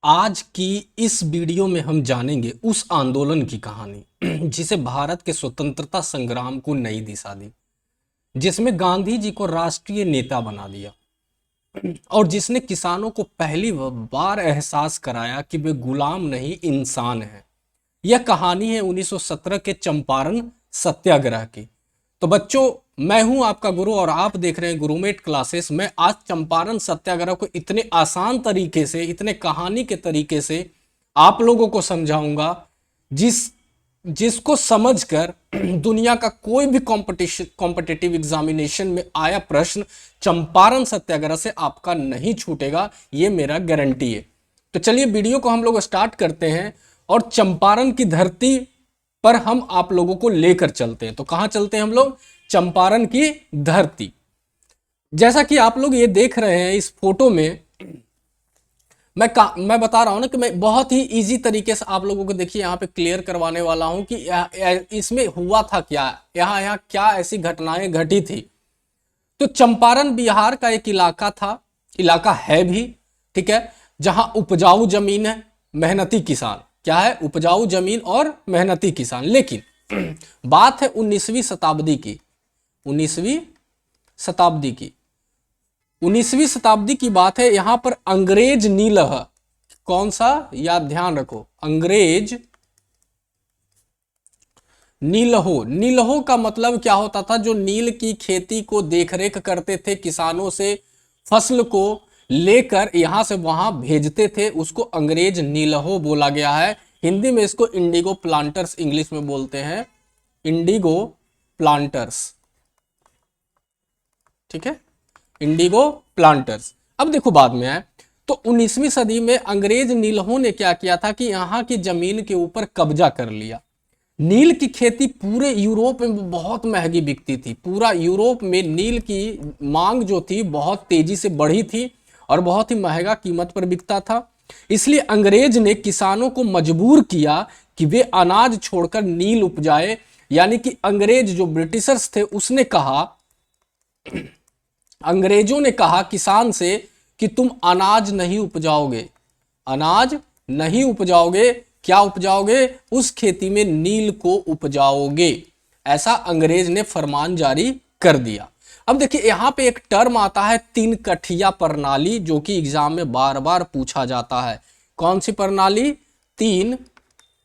आज की इस वीडियो में हम जानेंगे उस आंदोलन की कहानी जिसे भारत के स्वतंत्रता संग्राम को नई दिशा दी, जिसमें गांधी जी को राष्ट्रीय नेता बना दिया और जिसने किसानों को पहली बार एहसास कराया कि वे गुलाम नहीं इंसान हैं। यह कहानी है 1917 के चंपारण सत्याग्रह की। तो बच्चों, मैं हूं आपका गुरु और आप देख रहे हैं गुरुमेट क्लासेस। मैं आज चंपारण सत्याग्रह को इतने आसान तरीके से, इतने कहानी के तरीके से आप लोगों को समझाऊंगा जिस जिसको समझकर दुनिया का कोई भी कॉम्पिटिटिव एग्जामिनेशन में आया प्रश्न चंपारण सत्याग्रह से आपका नहीं छूटेगा, ये मेरा गारंटी है। तो चलिए वीडियो को हम लोग स्टार्ट करते हैं और चंपारण की धरती पर हम आप लोगों को लेकर चलते हैं। तो कहां चलते हैं हम लोग? चंपारण की धरती। जैसा कि आप लोग ये देख रहे हैं इस फोटो में, मैं बता रहा हूं ना कि मैं बहुत ही इजी तरीके से आप लोगों को देखिए यहाँ पे क्लियर करवाने वाला हूं कि इसमें हुआ था क्या, यहाँ क्या ऐसी घटनाएं घटी थी। तो चंपारण बिहार का एक इलाका था, इलाका है भी, ठीक है, जहां उपजाऊ जमीन है, मेहनती किसान। क्या है? उपजाऊ जमीन और मेहनती किसान। लेकिन बात है 19वीं शताब्दी की। 19वीं शताब्दी की 19वीं शताब्दी की बात है। यहां पर अंग्रेज नीलह, कौन सा, याद ध्यान रखो, अंग्रेज नीलहो। नीलहो का मतलब क्या होता था? जो नील की खेती को देखरेख करते थे, किसानों से फसल को लेकर यहां से वहां भेजते थे, उसको अंग्रेज नीलहो बोला गया है। हिंदी में इसको इंडिगो प्लांटर्स इंग्लिश में बोलते हैं, इंडिगो प्लांटर्स, ठीक है, इंडिगो प्लांटर्स। अब देखो बाद में है, तो 19वीं सदी में अंग्रेज नीलहों ने क्या किया था कि यहां की जमीन के ऊपर कब्जा कर लिया। नील की खेती पूरे यूरोप में बहुत महंगी बिकती थी। पूरा यूरोप में नील की मांग जो थी बहुत तेजी से बढ़ी थी और बहुत ही महंगा कीमत पर बिकता था। इसलिए अंग्रेज ने किसानों को मजबूर किया कि वे अनाज छोड़कर नील उपजाए। यानी कि अंग्रेज जो ब्रिटिशर्स थे उसने कहा, अंग्रेजों ने कहा किसान से कि तुम अनाज नहीं उपजाओगे, अनाज नहीं उपजाओगे, क्या उपजाओगे? उस खेती में नील को उपजाओगे। ऐसा अंग्रेज ने फरमान जारी कर दिया। अब देखिए यहां पे एक टर्म आता है तीन कठिया प्रणाली, जो कि एग्जाम में बार बार पूछा जाता है। कौन सी प्रणाली? तीन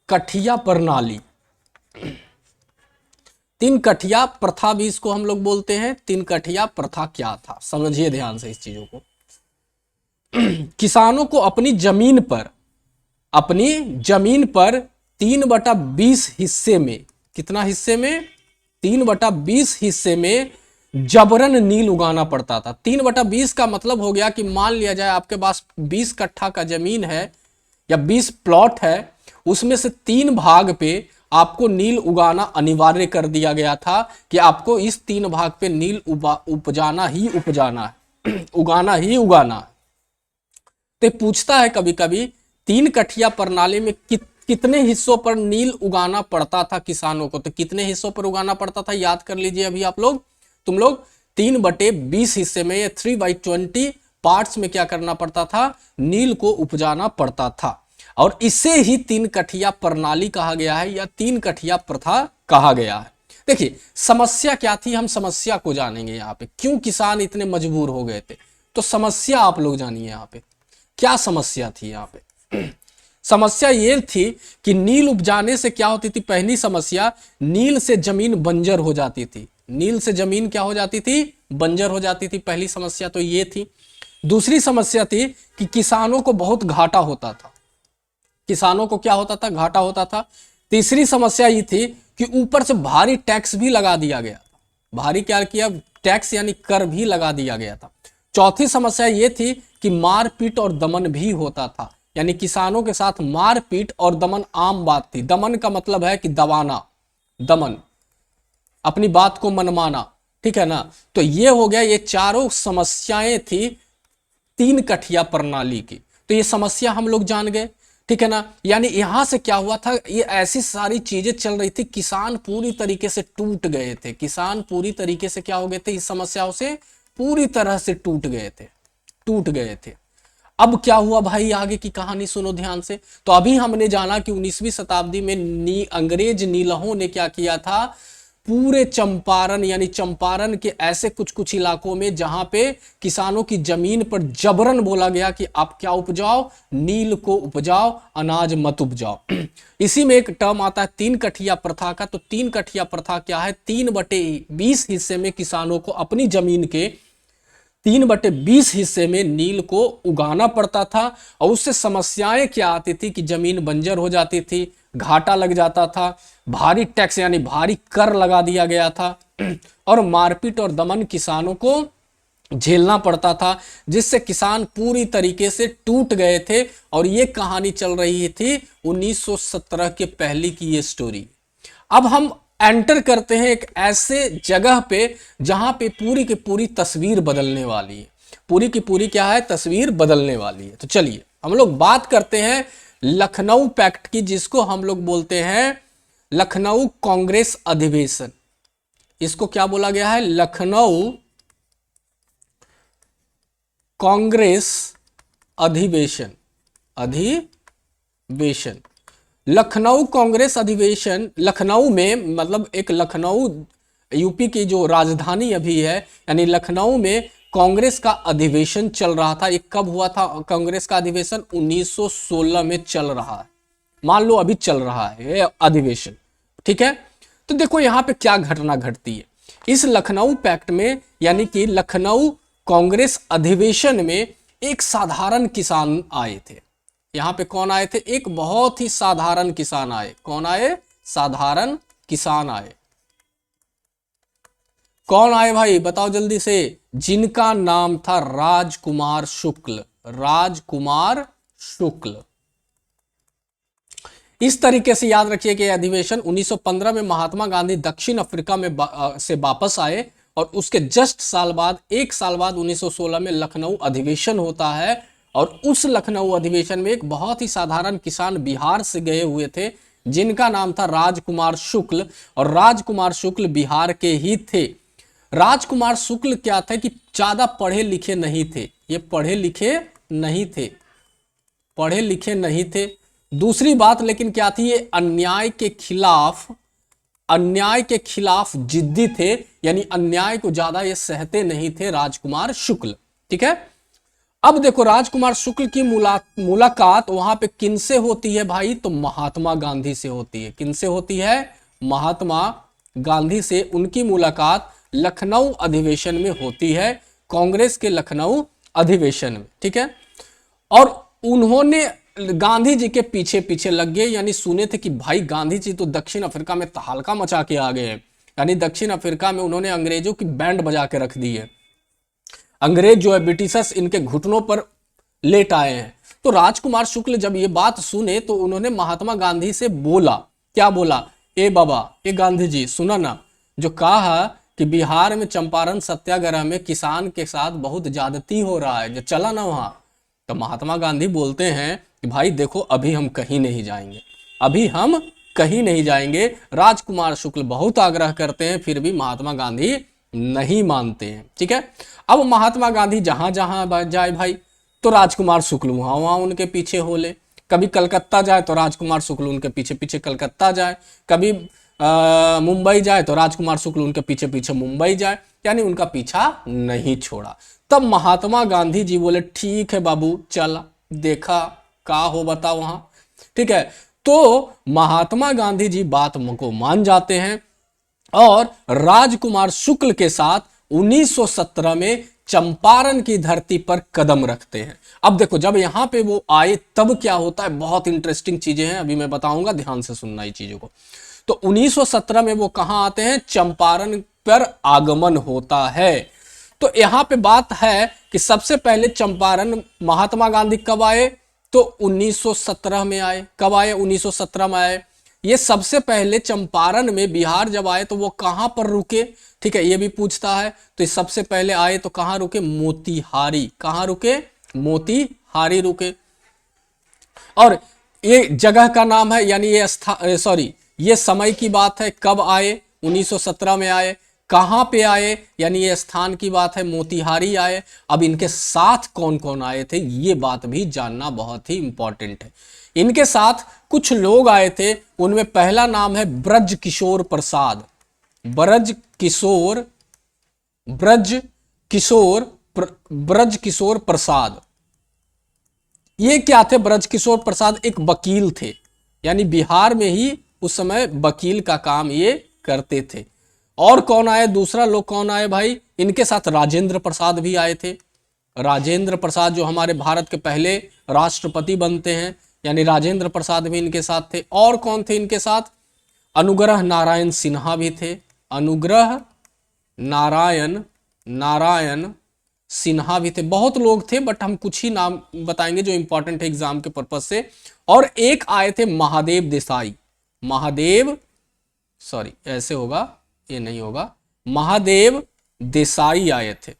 कठिया प्रणाली। तीन कठिया प्रथा भी इसको हम लोग बोलते हैं। तीन कठिया प्रथा क्या था, समझिए ध्यान से इस चीजों को। किसानों को अपनी जमीन पर 3/20 हिस्से में, कितना हिस्से में? 3/20 हिस्से में जबरन नील उगाना पड़ता था। 3/20 का मतलब हो गया कि मान लिया जाए आपके पास 20 कट्ठा का जमीन है या 20 प्लॉट है, उसमें से 3 भाग पे आपको नील उगाना अनिवार्य कर दिया गया था कि आपको इस 3 भाग पे नील उपजाना ही उपजाना है, उगाना ही उगाना है। तो पूछता है कभी कभी 3 कठिया प्रणाली में कितने हिस्सों पर नील उगाना पड़ता था किसानों को? तो कितने हिस्सों पर उगाना पड़ता था, याद कर लीजिए अभी आप लोग, तुम लोग। 3/20 हिस्से में या 3/20 पार्ट्स में क्या करना पड़ता था? नील को उपजाना पड़ता था। और इसे ही 3 कठिया प्रणाली कहा गया है या 3 कठिया प्रथा कहा गया है। देखिए समस्या क्या थी, हम समस्या को जानेंगे। यहाँ पे क्यों किसान इतने मजबूर हो गए थे, तो समस्या आप लोग जानिए। यहाँ पे क्या समस्या थी? यहाँ पे समस्या ये थी कि नील उपजाने से क्या होती थी? पहली समस्या, नील से जमीन बंजर हो जाती थी। नील से जमीन क्या हो जाती थी? बंजर हो जाती थी। पहली समस्या तो ये थी। दूसरी समस्या थी कि किसानों को बहुत घाटा होता था। किसानों को क्या होता था? घाटा होता था। तीसरी समस्या ये थी कि ऊपर से भारी टैक्स भी लगा दिया गया था। भारी क्या किया? टैक्स यानी कर भी लगा दिया गया था। चौथी समस्या ये थी कि मारपीट और दमन भी होता था। यानी किसानों के साथ मारपीट और दमन आम बात थी। दमन का मतलब है कि दबाना, दमन, अपनी बात को मनमाना, ठीक है ना। तो ये हो गया, ये चारों समस्याएं थी 3 कठिया प्रणाली की। तो ये समस्या हम लोग जान गए, ठीक है ना। यानी यहां से क्या हुआ था, ये ऐसी सारी चीजें चल रही थी, किसान पूरी तरीके से टूट गए थे। किसान पूरी तरीके से क्या हो गए थे? इस समस्याओं से पूरी तरह से टूट गए थे। अब क्या हुआ भाई, आगे की कहानी सुनो ध्यान से। तो अभी हमने जाना कि 19वीं शताब्दी में अंग्रेज नीलहों ने क्या किया था, पूरे चंपारण यानी चंपारण के ऐसे कुछ कुछ इलाकों में जहां पे किसानों की जमीन पर जबरन बोला गया कि आप क्या उपजाओ, नील को उपजाओ, अनाज मत उपजाओ। इसी में एक टर्म आता है 3 कठिया प्रथा का। तो 3 कठिया प्रथा क्या है, 3/20 हिस्से में किसानों को अपनी जमीन के 3/20 हिस्से में नील को उगाना पड़ता था। और उससे समस्याएं क्या आती थी कि जमीन बंजर हो जाती थी, घाटा लग जाता था, भारी टैक्स यानी भारी कर लगा दिया गया था, और मारपीट और दमन किसानों को झेलना पड़ता था, जिससे किसान पूरी तरीके से टूट गए थे। और ये कहानी चल रही थी 1917 के पहले की ये स्टोरी। अब हम एंटर करते हैं एक ऐसे जगह पे जहां पे पूरी की पूरी तस्वीर बदलने वाली है। पूरी की पूरी क्या है, तस्वीर बदलने वाली है। तो चलिए हम लोग बात करते हैं लखनऊ पैक्ट की, जिसको हम लोग बोलते हैं लखनऊ कांग्रेस अधिवेशन। इसको क्या बोला गया है, लखनऊ कांग्रेस अधिवेशन। अधिवेशन, लखनऊ कांग्रेस अधिवेशन। लखनऊ में मतलब एक लखनऊ यूपी की जो राजधानी अभी है, यानी लखनऊ में कांग्रेस का अधिवेशन चल रहा था। ये कब हुआ था कांग्रेस का अधिवेशन, 1916 में चल रहा है। मान लो अभी चल रहा है ये अधिवेशन, ठीक है। तो देखो यहां पे क्या घटना घटती है इस लखनऊ पैक्ट में, यानी कि लखनऊ कांग्रेस अधिवेशन में एक साधारण किसान आए थे। यहां पे कौन आए थे, एक बहुत ही साधारण किसान आए। कौन आए, साधारण किसान आए। कौन आए भाई बताओ जल्दी से, जिनका नाम था राजकुमार शुक्ल। राजकुमार शुक्ल। इस तरीके से याद रखिए कि अधिवेशन 1915 में महात्मा गांधी दक्षिण अफ्रीका में से वापस आए, और उसके जस्ट साल बाद, 1 साल बाद 1916 में लखनऊ अधिवेशन होता है। और उस लखनऊ अधिवेशन में एक बहुत ही साधारण किसान बिहार से गए हुए थे, जिनका नाम था राजकुमार शुक्ल। और राजकुमार शुक्ल बिहार के ही थे। राजकुमार शुक्ल क्या था कि ज्यादा पढ़े लिखे नहीं थे, ये पढ़े लिखे नहीं थे, पढ़े लिखे नहीं थे। दूसरी बात लेकिन क्या थी, ये अन्याय के खिलाफ जिद्दी थे, यानी अन्याय को ज्यादा ये सहते नहीं थे राजकुमार शुक्ल, ठीक है। अब देखो राजकुमार शुक्ल की मुलाकात वहां पे किनसे होती है भाई, तो महात्मा गांधी से होती है। किनसे होती है, महात्मा गांधी से उनकी मुलाकात लखनऊ अधिवेशन में होती है, कांग्रेस के लखनऊ अधिवेशन में, ठीक है। और उन्होंने गांधी जी के पीछे पीछे लग गए, यानी सुने थे कि भाई गांधी जी तो दक्षिण अफ्रीका में तहलका मचा के आ गए हैं, यानी दक्षिण अफ्रीका में उन्होंने अंग्रेजों की बैंड बजा के रख दी है। अंग्रेज जो है ब्रिटिशर्स इनके घुटनों पर लेट आए हैं। तो राजकुमार शुक्ल जब ये बात सुने तो उन्होंने महात्मा गांधी से बोला, क्या बोला, ए बाबा, ए गांधी जी सुना ना, जो कहा कि बिहार में चंपारण सत्याग्रह में किसान के साथ बहुत ज्यादती हो रहा है, जो चला ना वहां। तो महात्मा गांधी बोलते हैं कि भाई देखो अभी हम कहीं नहीं जाएंगे, अभी हम कहीं नहीं जाएंगे। राजकुमार शुक्ल बहुत आग्रह करते हैं, फिर भी महात्मा गांधी नहीं मानते हैं, ठीक है। अब महात्मा गांधी जहां जहां जाए भाई, तो राजकुमार शुक्ल वहां वहां उनके पीछे हो ले। कभी कलकत्ता जाए तो राजकुमार शुक्ल उनके पीछे पीछे कलकत्ता जाए, कभी मुंबई जाए तो राजकुमार शुक्ल उनके पीछे पीछे मुंबई जाए, यानी उनका पीछा नहीं छोड़ा। तब महात्मा गांधी जी बोले ठीक है बाबू चल, देखा का हो बता वहां, ठीक है। तो महात्मा गांधी जी बात को मान जाते हैं और राजकुमार शुक्ल के साथ 1917 में चंपारण की धरती पर कदम रखते हैं। अब देखो जब यहां पे वो आए तब क्या होता है, बहुत इंटरेस्टिंग चीजें हैं, अभी मैं बताऊंगा, ध्यान से सुनना ये चीजों को। तो 1917 में वो कहां आते हैं, चंपारण पर आगमन होता है। तो यहां पे बात है कि सबसे पहले चंपारण महात्मा गांधी कब आए, तो 1917 में आए। कब आए, 1917 में आए। ये सबसे पहले चंपारण में बिहार जब आए तो वो कहां पर रुके, ठीक है, ये भी पूछता है। तो सबसे पहले आए तो कहां रुके, मोतिहारी। कहां रुके, मोतिहारी रुके। और ये जगह का नाम है, यानी ये ये समय की बात है, कब आए, 1917 में आए। कहां पे आए, यानी ये स्थान की बात है, मोतिहारी आए। अब इनके साथ कौन कौन आए थे, ये बात भी जानना बहुत ही इंपॉर्टेंट है। इनके साथ कुछ लोग आए थे, उनमें पहला नाम है ब्रज किशोर प्रसाद। ब्रज किशोर ब्रज किशोर प्रसाद, ये क्या थे? ब्रज किशोर प्रसाद एक वकील थे, यानी बिहार में ही उस समय वकील का काम ये करते थे। और कौन आए? दूसरा लोग कौन आए भाई? इनके साथ राजेंद्र प्रसाद भी आए थे। राजेंद्र प्रसाद जो हमारे भारत के पहले राष्ट्रपति बनते हैं, यानी राजेंद्र प्रसाद भी इनके साथ थे। और कौन थे इनके साथ? अनुग्रह नारायण सिन्हा भी थे। अनुग्रह नारायण सिन्हा भी थे। बहुत लोग थे, बट हम कुछ ही नाम बताएंगे जो इंपॉर्टेंट है एग्जाम के पर्पज से। और एक आए थे महादेव देसाई। ऐसे होगा, ये नहीं होगा, महादेव देसाई आए थे।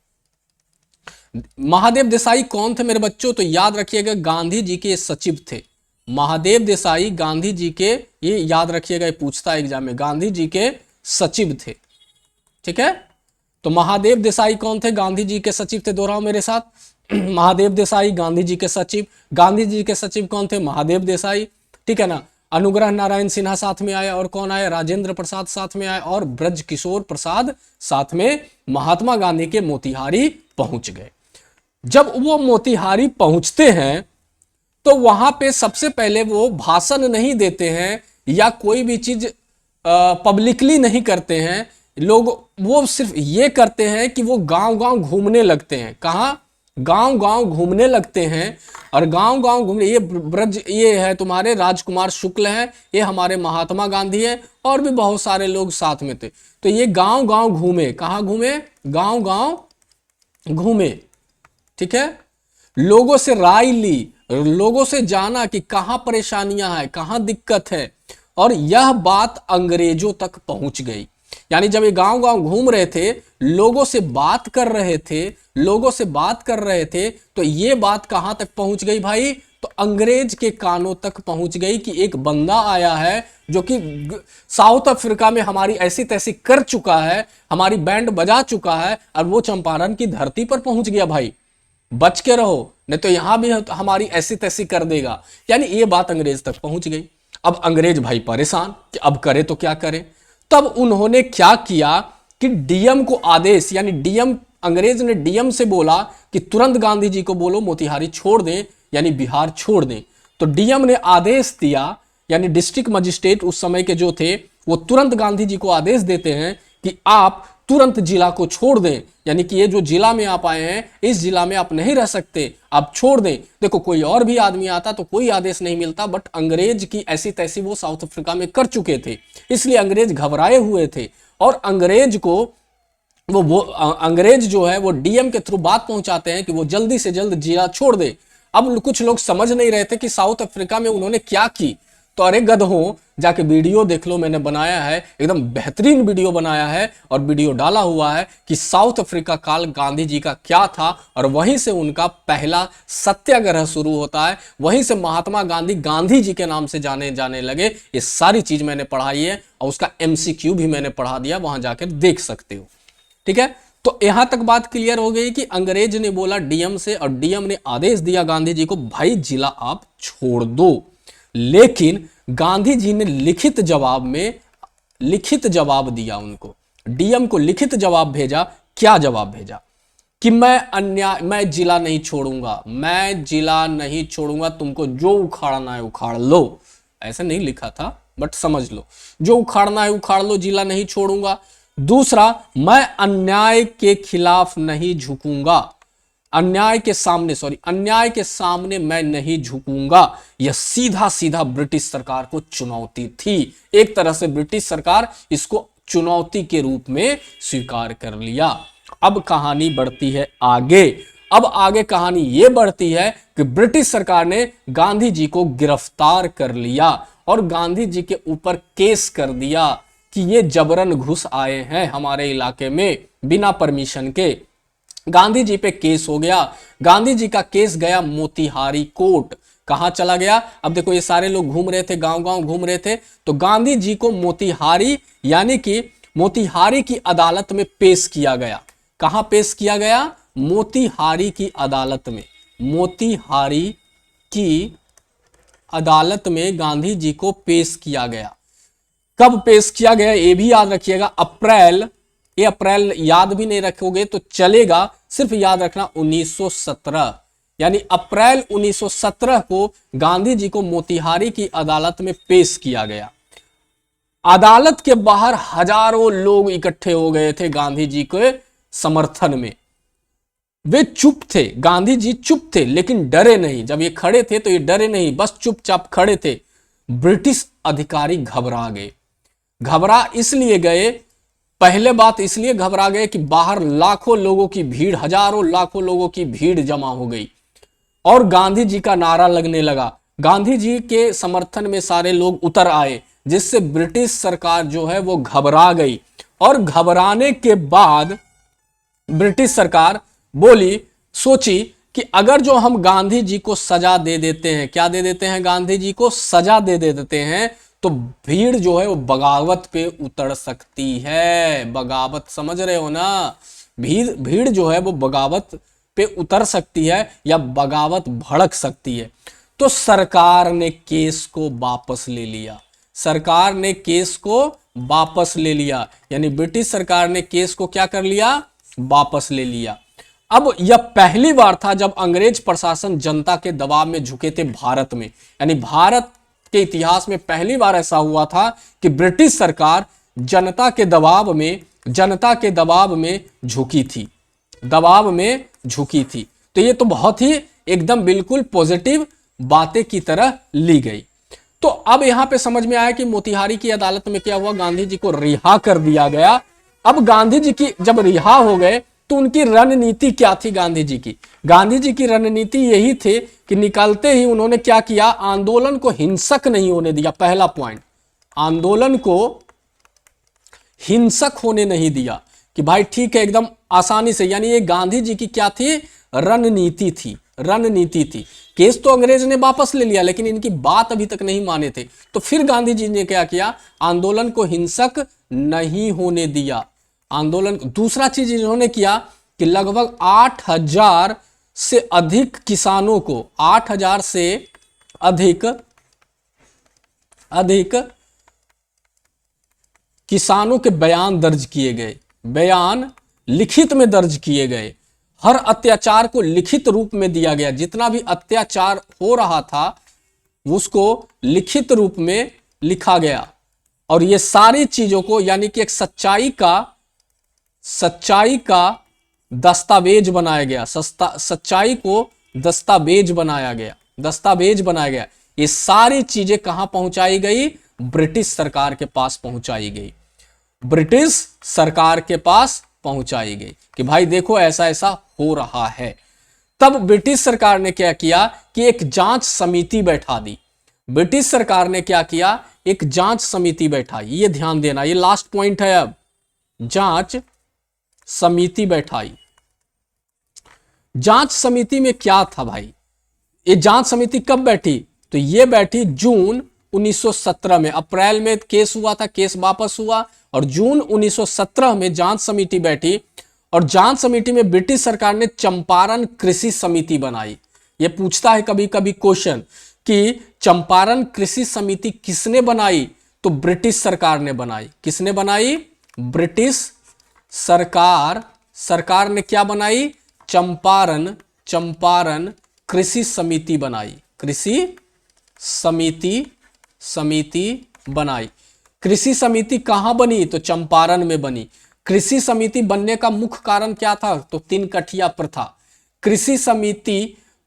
महादेव देसाई कौन थे मेरे बच्चों? तो याद रखिएगा, गांधी जी के सचिव थे। महादेव देसाई गांधी जी के, ये याद रखिएगा, ये पूछता है एग्जाम में, गांधी जी के सचिव थे। ठीक है, तो महादेव देसाई कौन थे? गांधी जी के सचिव थे। दोहराओ मेरे साथ, महादेव देसाई गांधी जी के सचिव। गांधी जी के सचिव कौन थे? महादेव देसाई। ठीक है ना। अनुग्रह नारायण सिन्हा साथ में आए, और कौन आए? राजेंद्र प्रसाद साथ में आए, और ब्रज किशोर प्रसाद साथ में महात्मा गांधी के मोतिहारी पहुंच गए। जब वो मोतिहारी पहुंचते हैं तो वहां पे सबसे पहले वो भाषण नहीं देते हैं या कोई भी चीज पब्लिकली नहीं करते हैं लोग, वो सिर्फ ये करते हैं कि वो गांव गांव घूमने लगते हैं। कहां? गांव गांव घूमने लगते हैं। और गांव गांव घूमने, ये है तुम्हारे राजकुमार शुक्ल है, ये हमारे महात्मा गांधी है, और भी बहुत सारे लोग साथ में थे। तो ये गांव गांव घूमे। कहां घूमे? गांव गांव घूमे। ठीक है, लोगों से राय ली, लोगों से जाना कि कहां परेशानियां हैं, कहां दिक्कत है, और यह बात अंग्रेजों तक पहुंच गई। यानी जब ये गांव गांव घूम रहे थे, लोगों से बात कर रहे थे, तो ये बात कहां तक पहुंच गई भाई? तो अंग्रेज के कानों तक पहुंच गई कि एक बंदा आया है जो कि साउथ अफ्रीका में हमारी ऐसी तैसी कर चुका है, हमारी बैंड बजा चुका है, और वो चंपारण की धरती पर पहुंच गया। भाई बच के रहो, नहीं तो यहां भी हमारी ऐसी तैसी कर देगा। यानी ये बात अंग्रेज तक पहुंच गई। अब अंग्रेज भाई परेशान कि अब करे तो क्या करे। तब उन्होंने क्या किया कि डीएम को आदेश, यानी डीएम, अंग्रेज ने डीएम से बोला कि तुरंत गांधी जी को बोलो मोतिहारी छोड़ दें, यानी बिहार छोड़ दें। तो डीएम ने आदेश दिया, यानी डिस्ट्रिक्ट मजिस्ट्रेट उस समय के जो थे, वो तुरंत गांधी जी को आदेश देते हैं कि आप तुरंत जिला को छोड़ दें, यानी कि ये जो जिला में आप आए हैं, इस जिला में आप नहीं रह सकते, आप छोड़ दें। देखो कोई और भी आदमी आता तो कोई आदेश नहीं मिलता, बट अंग्रेज की ऐसी तैसी वो साउथ अफ्रीका में कर चुके थे, इसलिए अंग्रेज घबराए हुए थे। और अंग्रेज को अंग्रेज जो है वो डीएम के थ्रू बात पहुंचाते हैं कि वो जल्दी से जल्द जिला छोड़ दे। अब कुछ लोग समझ नहीं रहे थे कि साउथ अफ्रीका में उन्होंने क्या की। तो अरे गधों, जाके वीडियो देख लो, मैंने बनाया है, एकदम बेहतरीन वीडियो बनाया है, और वीडियो डाला हुआ है कि साउथ अफ्रीका काल गांधी जी का क्या था, और वहीं से उनका पहला सत्याग्रह शुरू होता है, वहीं से महात्मा गांधी गांधी जी के नाम से जाने लगे। ये सारी चीज मैंने पढ़ाई है, और उसका एमसीक्यू भी मैंने पढ़ा दिया, वहां जाकर देख सकते हो। ठीक है, तो यहां तक बात क्लियर हो गई कि अंग्रेज ने बोला डीएम से, और डीएम ने आदेश दिया गांधी जी को, भाई जिला आप छोड़ दो। लेकिन गांधी जी ने लिखित जवाब दिया उनको, डीएम को लिखित जवाब भेजा। क्या जवाब भेजा? कि मैं जिला नहीं छोड़ूंगा, तुमको जो उखाड़ना है उखाड़ लो। ऐसा नहीं लिखा था, बट समझ लो, जो उखाड़ना है उखाड़ लो, जिला नहीं छोड़ूंगा। दूसरा, मैं अन्याय के खिलाफ नहीं झुकूंगा, अन्याय के सामने मैं नहीं झुकूंगा। यह सीधा सीधा ब्रिटिश सरकार को चुनौती थी। एक तरह से ब्रिटिश सरकार इसको चुनौती के रूप में स्वीकार कर लिया। अब कहानी बढ़ती है आगे। अब आगे कहानी यह बढ़ती है कि ब्रिटिश सरकार ने गांधी जी को गिरफ्तार कर लिया, और गांधी जी के ऊपर केस कर दिया कि ये जबरन घुस आए हैं हमारे इलाके में बिना परमिशन के। गांधी जी पे केस हो गया। गांधी जी का केस गया मोतिहारी कोर्ट। कहां चला गया? अब देखो, ये सारे लोग घूम रहे थे, गांव गांव घूम रहे थे, तो गांधी जी को मोतिहारी, यानी कि मोतिहारी की अदालत में पेश किया गया। कहां पेश किया गया? मोतिहारी की अदालत में। मोतिहारी की अदालत में गांधी जी को पेश किया गया। कब पेश किया गया ये भी याद रखिएगा, अप्रैल, ये अप्रैल याद भी नहीं रखोगे तो चलेगा, सिर्फ याद रखना 1917, यानी अप्रैल 1917 को गांधी जी को मोतिहारी की अदालत में पेश किया गया। अदालत के बाहर हजारों लोग इकट्ठे हो गए थे गांधी जी के समर्थन में। वे चुप थे, गांधी जी चुप थे, लेकिन डरे नहीं। जब ये खड़े थे तो ये डरे नहीं, बस चुपचाप खड़े थे। ब्रिटिश अधिकारी घबरा गए। घबरा इसलिए गए, पहले बात इसलिए घबरा गए कि बाहर लाखों लोगों की भीड़, हजारों लाखों लोगों की भीड़ जमा हो गई और गांधी जी का नारा लगने लगा। गांधी जी के समर्थन में सारे लोग उतर आए, जिससे ब्रिटिश सरकार जो है वो घबरा गई। और घबराने के बाद ब्रिटिश सरकार बोली, सोची कि अगर जो हम गांधी जी को सजा दे देते हैं, क्या दे देते हैं? गांधी जी को सजा दे देते हैं, तो भीड़ जो है वो बगावत पे उतर सकती है। बगावत समझ रहे हो ना? भीड़ जो है वो बगावत पे उतर सकती है या बगावत भड़क सकती है। तो सरकार ने केस को वापस ले लिया। सरकार ने केस को वापस ले लिया, यानी ब्रिटिश सरकार ने केस को क्या कर लिया? वापस ले लिया। अब यह पहली बार था जब अंग्रेज प्रशासन जनता के दबाव में झुके थे भारत में, यानी भारत के इतिहास में पहली बार ऐसा हुआ था कि ब्रिटिश सरकार जनता के दबाव में झुकी थी, दबाव में झुकी थी। तो ये तो बहुत ही एकदम बिल्कुल पॉजिटिव बातें की तरह ली गई। तो अब यहां पे समझ में आया कि मोतिहारी की अदालत में क्या हुआ? गांधी जी को रिहा कर दिया गया। अब गांधी जी की जब रिहा हो गए तो उनकी रणनीति क्या थी? गांधी जी की रणनीति यही थी कि निकलते ही उन्होंने क्या किया? आंदोलन को हिंसक नहीं होने दिया। पहला पॉइंट, आंदोलन को हिंसक होने नहीं दिया कि भाई ठीक है एकदम आसानी से, यानी ये गांधी जी की क्या थी? रणनीति थी। केस तो अंग्रेज ने वापस ले लिया, लेकिन इनकी बात अभी तक नहीं माने थे। तो फिर गांधी जी ने क्या किया? आंदोलन को हिंसक नहीं होने दिया। आंदोलन, दूसरा चीज इन्होंने किया कि लगभग 8000 से अधिक किसानों को, 8000 से अधिक किसानों के बयान दर्ज किए गए, बयान लिखित में दर्ज किए गए। हर अत्याचार को लिखित रूप में दिया गया, जितना भी अत्याचार हो रहा था उसको लिखित रूप में लिखा गया। और ये सारी चीजों को, यानी कि एक सच्चाई का दस्तावेज बनाया गया, सच्चाई को दस्तावेज बनाया गया। ये सारी चीजें कहां पहुंचाई गई? ब्रिटिश सरकार के पास पहुंचाई गई। ब्रिटिश सरकार के पास पहुंचाई गई कि भाई देखो ऐसा ऐसा हो रहा है। तब ब्रिटिश सरकार ने क्या किया कि एक जांच समिति बैठा दी। ब्रिटिश सरकार ने क्या किया? एक जांच समिति बैठाई। ये ध्यान देना, ये लास्ट पॉइंट है। अब जांच समिति बैठाई। जांच समिति में क्या था भाई? ये जांच समिति कब बैठी? तो ये बैठी जून 1917 में। अप्रैल में केस हुआ था, केस वापस हुआ, और जून 1917 में जांच समिति बैठी। और जांच समिति में ब्रिटिश सरकार ने चंपारण कृषि समिति बनाई। ये पूछता है कभी कभी क्वेश्चन कि चंपारण कृषि समिति किसने बनाई? तो ब्रिटिश सरकार ने बनाई। किसने बनाई? ब्रिटिश सरकार ने क्या बनाई? चंपारण कृषि समिति बनाई। कृषि समिति बनाई। कृषि समिति कहां बनी? तो चंपारण में बनी। कृषि समिति बनने का मुख्य कारण क्या था? तो 3 कठिया प्रथा।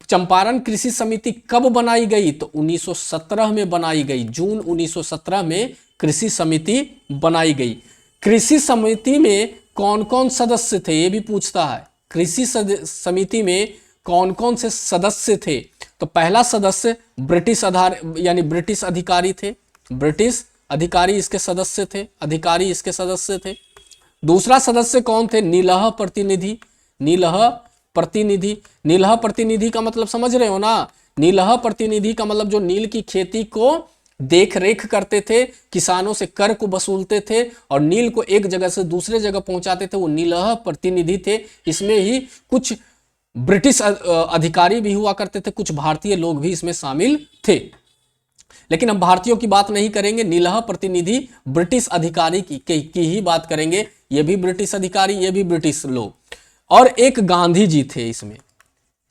चंपारण कृषि समिति कब बनाई गई? तो 1917 में बनाई गई। जून 1917 में कृषि समिति बनाई गई। कृषि समिति में कौन कौन सदस्य थे? ये भी पूछता है। कृषि समिति में कौन कौन से सदस्य थे? तो पहला सदस्य ब्रिटिश अधिकारी थे। ब्रिटिश अधिकारी इसके सदस्य थे। दूसरा सदस्य कौन थे? नीलह प्रतिनिधि का मतलब समझ रहे हो ना? नीलह प्रतिनिधि का मतलब जो नील की खेती को देख रेख करते थे, किसानों से कर को वसूलते थे और नील को एक जगह से दूसरे जगह पहुंचाते थे। वो नीलह प्रतिनिधि थे। इसमें ही कुछ ब्रिटिश अधिकारी भी हुआ करते थे, कुछ भारतीय लोग भी इसमें शामिल थे। लेकिन हम भारतीयों की बात नहीं करेंगे, नीलह प्रतिनिधि ब्रिटिश अधिकारी की ही बात करेंगे। ये भी ब्रिटिश अधिकारी, ये भी ब्रिटिश लोग। और एक गांधी जी थे इसमें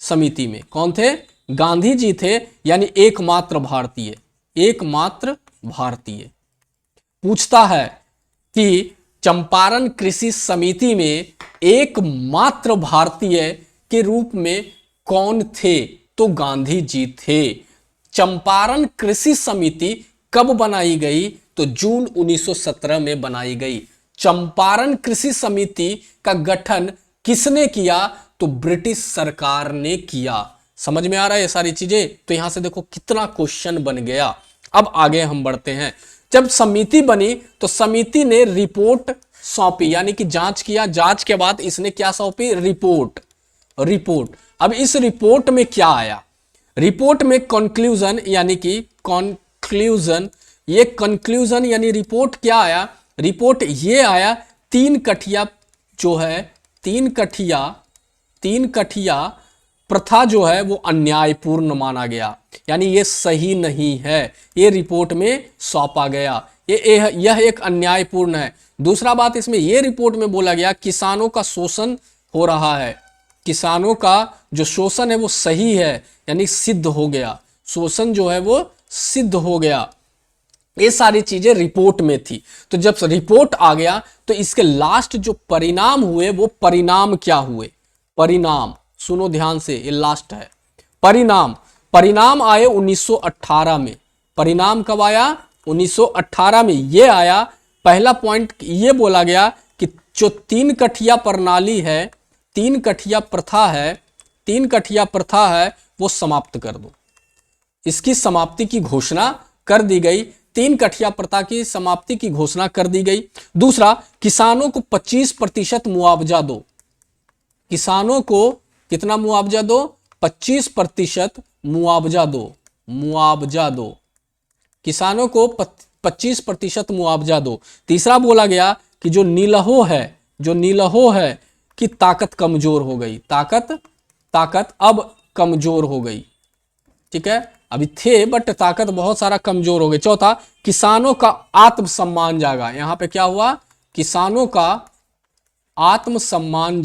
समिति में। कौन थे? गांधी जी थे, यानी एकमात्र भारतीय। एकमात्र भारतीय। पूछता है कि चंपारण कृषि समिति में एकमात्र भारतीय के रूप में कौन थे? तो गांधी जी थे। चंपारण कृषि समिति कब बनाई गई? तो जून 1917 में बनाई गई। चंपारण कृषि समिति का गठन किसने किया? तो ब्रिटिश सरकार ने किया। समझ में आ रहा है ये सारी चीजें? तो यहां से देखो कितना क्वेश्चन बन गया। अब आगे हम बढ़ते हैं। जब समिति बनी तो समिति ने रिपोर्ट सौंपी, यानी कि जांच किया। जांच के बाद इसने क्या सौंपी? रिपोर्ट। अब इस रिपोर्ट में क्या आया? रिपोर्ट में कंक्लूजन, यानी कि कंक्लूजन, ये कंक्लूजन यानी रिपोर्ट क्या आया? रिपोर्ट ये आया, तीन कठिया जो है, तीन कठिया प्रथा जो है वो अन्यायपूर्ण माना गया, यानी ये सही नहीं है। ये रिपोर्ट में सौंपा गया, यह एक अन्यायपूर्ण है। दूसरा बात इसमें ये रिपोर्ट में बोला गया, किसानों का शोषण हो रहा है। किसानों का जो शोषण है वो सही है, यानी सिद्ध हो गया। शोषण जो है वो सिद्ध हो गया। ये सारी चीजें रिपोर्ट में थी। तो जब रिपोर्ट आ गया तो इसके लास्ट जो परिणाम हुए वो परिणाम क्या हुए? परिणाम सुनो ध्यान से, ये लास्ट है। परिणाम आए 1918 में। परिणाम कब आया? 1918 में ये आया। पहला पॉइंट ये बोला गया कि जो तीन कठिया प्रणाली है, तीन कठिया प्रथा है वो समाप्त कर दो। इसकी समाप्ति की घोषणा कर दी गई। तीन कठिया प्रथा की समाप्ति की घोषणा कर दी गई। दूसरा, किसानों को 25% मुआवजा दो। किसानों को कितना मुआवजा दो? 25% मुआवजा दो। किसानों को 25% मुआवजा दो। तीसरा बोला गया कि जो नीलहो है कि ताकत कमजोर हो गई। ताकत अब कमजोर हो गई। ठीक है, अभी थे बट ताकत बहुत सारा कमजोर हो गई। चौथा, किसानों का आत्मसम्मान जागा। यहां पे क्या हुआ? किसानों का आत्मसम्मान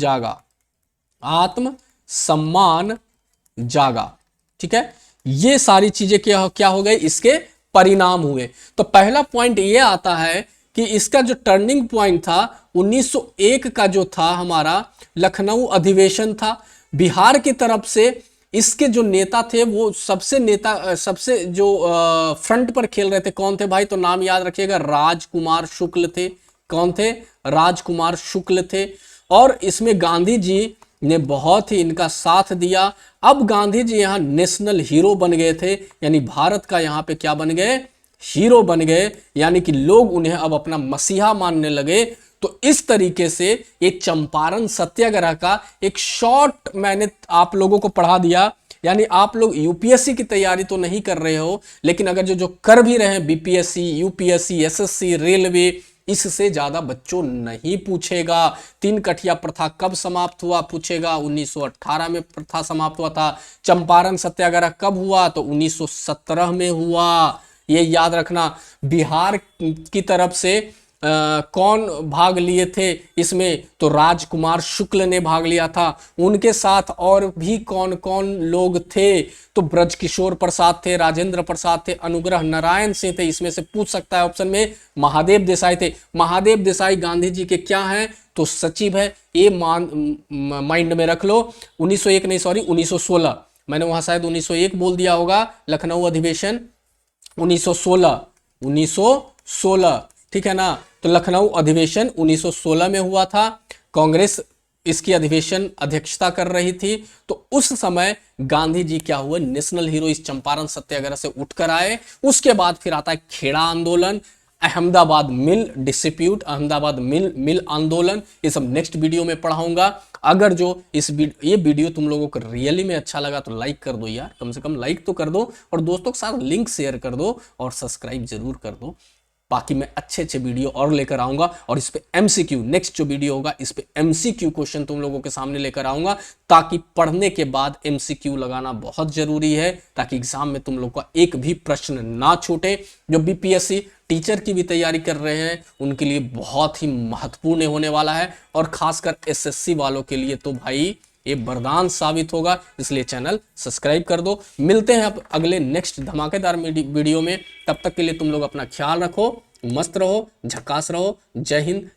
जागा। ठीक है, ये सारी चीजें क्या हो गई? इसके परिणाम हुए। तो पहला पॉइंट ये आता है कि इसका जो टर्निंग पॉइंट था 1901 का जो था हमारा लखनऊ अधिवेशन था। बिहार की तरफ से इसके जो नेता थे वो सबसे जो फ्रंट पर खेल रहे थे, कौन थे भाई? तो नाम याद रखिएगा, राजकुमार शुक्ल थे। कौन थे? राजकुमार शुक्ल थे। और इसमें गांधी जी ने बहुत ही इनका साथ दिया। अब गांधी जी यहाँ नेशनल हीरो बन गए थे, यानी भारत का यहाँ पे क्या बन गए? हीरो बन गए, यानी कि लोग उन्हें अब अपना मसीहा मानने लगे। तो इस तरीके से ये चंपारण सत्याग्रह का एक शॉर्ट मैंने आप लोगों को पढ़ा दिया। यानी आप लोग यूपीएससी की तैयारी तो नहीं कर रहे हो, लेकिन अगर जो कर भी रहे हैं, बीपीएससी, यूपीएससी, एसएससी, रेलवे, इससे ज्यादा बच्चों नहीं पूछेगा। तीन कठिया प्रथा कब समाप्त हुआ पूछेगा? 1918 में प्रथा समाप्त हुआ था। चंपारण सत्याग्रह कब हुआ? तो 1917 में हुआ। ये याद रखना। बिहार की तरफ से कौन भाग लिए थे इसमें? तो राजकुमार शुक्ल ने भाग लिया था। उनके साथ और भी कौन कौन लोग थे? तो ब्रजकिशोर प्रसाद थे, राजेंद्र प्रसाद थे, अनुग्रह नारायण सिंह थे। इसमें से पूछ सकता है ऑप्शन में। महादेव देसाई थे। महादेव देसाई गांधी जी के क्या हैं? तो सचिव है। ये माइंड में रख लो। 1901 नहीं, सॉरी 1916, मैंने वहां शायद 1901 बोल दिया होगा। लखनऊ अधिवेशन 1916, ठीक है ना? तो लखनऊ अधिवेशन 1916 में हुआ था। कांग्रेस इसकी अधिवेशन अध्यक्षता कर रही थी। तो उस समय गांधी जी क्या हुए? नेशनल हीरो इस चंपारण सत्याग्रह से उठकर आए। उसके बाद फिर आता है खेड़ा आंदोलन, अहमदाबाद मिल डिस्प्यूट, अहमदाबाद मिल आंदोलन। ये सब नेक्स्ट वीडियो में पढ़ाऊंगा। अगर जो ये वीडियो तुम लोगों को रियली में अच्छा लगा तो लाइक कर दो यार, कम से कम लाइक तो कर दो, और दोस्तों के साथ लिंक शेयर कर दो और सब्सक्राइब जरूर कर दो। बाकी मैं अच्छे अच्छे वीडियो और लेकर आऊंगा, और इस पे एमसीक्यू, नेक्स्ट जो वीडियो होगा इस पे एमसीक्यू क्वेश्चन तुम लोगों के सामने लेकर आऊंगा, ताकि पढ़ने के बाद एमसीक्यू लगाना बहुत जरूरी है, ताकि एग्जाम में तुम लोग का एक भी प्रश्न ना छूटे। जो बीपीएससी टीचर की भी तैयारी कर रहे हैं उनके लिए बहुत ही महत्वपूर्ण होने वाला है, और खासकर एसएससी वालों के लिए तो भाई ये वरदान साबित होगा। इसलिए चैनल सब्सक्राइब कर दो। मिलते हैं अब अगले नेक्स्ट धमाकेदार वीडियो में। तब तक के लिए तुम लोग अपना ख्याल रखो, मस्त रहो, झकास रहो। जय हिंद।